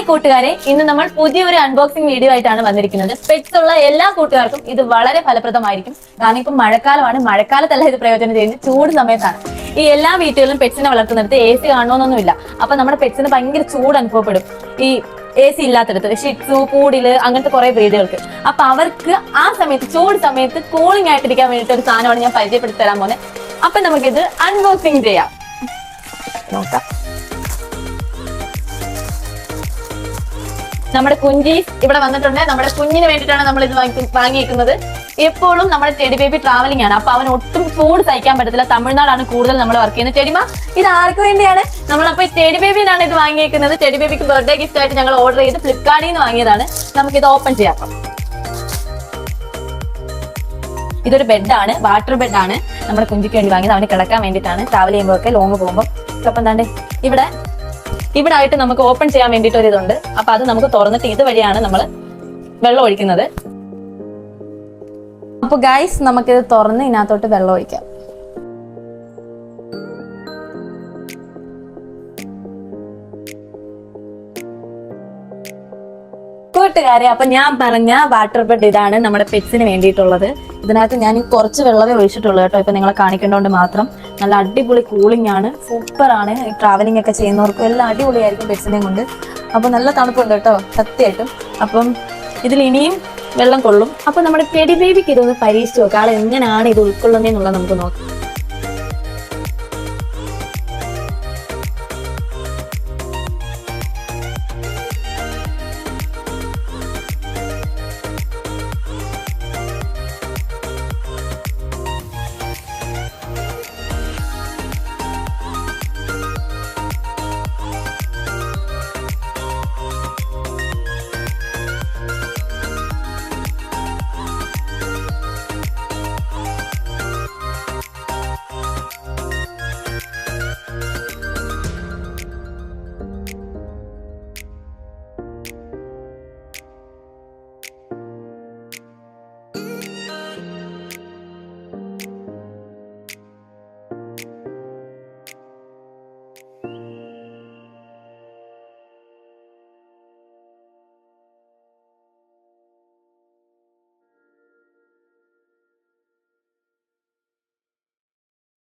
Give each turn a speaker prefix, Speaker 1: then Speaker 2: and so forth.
Speaker 1: Hi കൂട്ടുകാരെ, ഇന്ന് നമ്മൾ പുതിയൊരു അൺബോക്സിംഗ് വീഡിയോ ആയിട്ടാണ് വന്നിരിക്കുന്നത്. പെറ്റ്സ് ഉള്ള എല്ലാ കൂട്ടുകാർക്കും ഇത് വളരെ ഫലപ്രദമായിരിക്കും. കാരണം ഇപ്പം മഴക്കാലമാണ്. മഴക്കാലത്തല്ല ഇത് പ്രയോജനം ചെയ്യുന്നത്, ചൂട് സമയത്താണ്. ഈ എല്ലാ വീട്ടുകളിലും പെറ്റ്സിനെ വളർത്തുന്നിടത്ത് AC കാണണമെന്നൊന്നുമില്ല. അപ്പൊ നമ്മുടെ പെറ്റ്സിന് ഭയങ്കര ചൂട് അനുഭവപ്പെടും ഈ AC ഇല്ലാത്തടത്ത്. ഷിറ്റ്സു, പൂഡില്, അങ്ങനത്തെ കുറെ ബ്രീഡുകൾക്ക്. അപ്പൊ അവർക്ക് ആ സമയത്ത് ചൂട് സമയത്ത് കൂളിംഗ് ആയിട്ടിരിക്കാൻ വേണ്ടിയിട്ട് ഒരു സാധനമാണ് ഞാൻ പരിചയപ്പെടുത്തി തരാൻ പോകുന്നത്. അപ്പൊ നമുക്കിത് അൺബോക്സിംഗ് ചെയ്യാം. നോക്കാം. നമ്മുടെ കുഞ്ചീസ് ഇവിടെ വന്നിട്ടുണ്ട്. നമ്മുടെ കുഞ്ഞിന് വേണ്ടിയിട്ടാണ് നമ്മൾ ഇത് വാങ്ങിയിരിക്കുന്നത്. എപ്പോഴും നമ്മുടെ ടെഡി ബേബി ട്രാവലിംഗ് ആണ്. അപ്പൊ അവൻ ഒട്ടും ചൂട് സഹിക്കാൻ പറ്റത്തില്ല. തമിഴ്നാടാണ് കൂടുതൽ നമ്മൾ വർക്ക് ചെയ്യുന്നത്. ടെഡിമ, ഇത് ആർക്ക് വേണ്ടിയാണ്? നമ്മളപ്പോ ടെഡി ബേബിനാണ് ഇത് വാങ്ങിയിരിക്കുന്നത്. ടെഡി ബേബിക്ക് ബർത്ത്ഡേ ഗിഫ്റ്റ് ആയിട്ട് ഞങ്ങൾ ഓർഡർ ചെയ്ത് ഫ്ലിപ്കാർട്ടിൽ നിന്ന് വാങ്ങിയതാണ്. നമുക്കിത് ഓപ്പൺ ചെയ്യാം. ഇതൊരു ബെഡാണ്, വാട്ടർ ബെഡാണ്. നമ്മുടെ കുഞ്ചിക്ക് വേണ്ടി വാങ്ങിയത്. അവന് കിടക്കാൻ വേണ്ടിയിട്ടാണ് ട്രാവൽ ചെയ്യുമ്പോഴൊക്കെ, ലോങ് പോകുമ്പോൾ. അപ്പം എന്താണ്ട് ഇവിടെ ആയിട്ട് നമുക്ക് ഓപ്പൺ ചെയ്യാൻ വേണ്ടിയിട്ട് ഒരു ഇതുണ്ട്. അപ്പൊ അത് നമുക്ക് തുറന്നിട്ട് ഇതുവഴിയാണ് നമ്മൾ വെള്ളം ഒഴിക്കുന്നത്. അപ്പൊ ഗൈസ്, നമുക്കിത് തുറന്ന് ഇതിനകത്തോട്ട് വെള്ളം ഒഴിക്കാം. കൂട്ടുകാരെ, അപ്പൊ ഞാൻ പറഞ്ഞ വാട്ടർ ബെഡ് ഇതാണ് നമ്മുടെ പെറ്റ്സിന് വേണ്ടിയിട്ടുള്ളത്. ഇതിനകത്ത് ഞാൻ കുറച്ച് വെള്ളമേ ഒഴിച്ചിട്ടുള്ളൂ കേട്ടോ. ഇപ്പൊ നിങ്ങളെ കാണിക്കേണ്ടതുകൊണ്ട് മാത്രം. നല്ല അടിപൊളി കൂളിംഗ് ആണ്, സൂപ്പർ ആണ്. ട്രാവലിംഗ് ഒക്കെ ചെയ്യുന്നവർക്കും എല്ലാം അടിപൊളിയായിരിക്കും പെറ്റ്സിനെയും കൊണ്ട്. അപ്പൊ നല്ല തണുപ്പുണ്ട് കേട്ടോ, സത്യമായിട്ടും. അപ്പം ഇതിൽ ഇനിയും വെള്ളം കൊള്ളും. അപ്പൊ നമ്മുടെ ടെഡി ബേബിക്ക് ഇതൊന്ന് പരീക്ഷിച്ച് നോക്കാം. ആൾ എങ്ങനെയാണ് ഇത് ഉൾക്കൊള്ളുന്നതെന്നുള്ളത് നമുക്ക് നോക്കാം.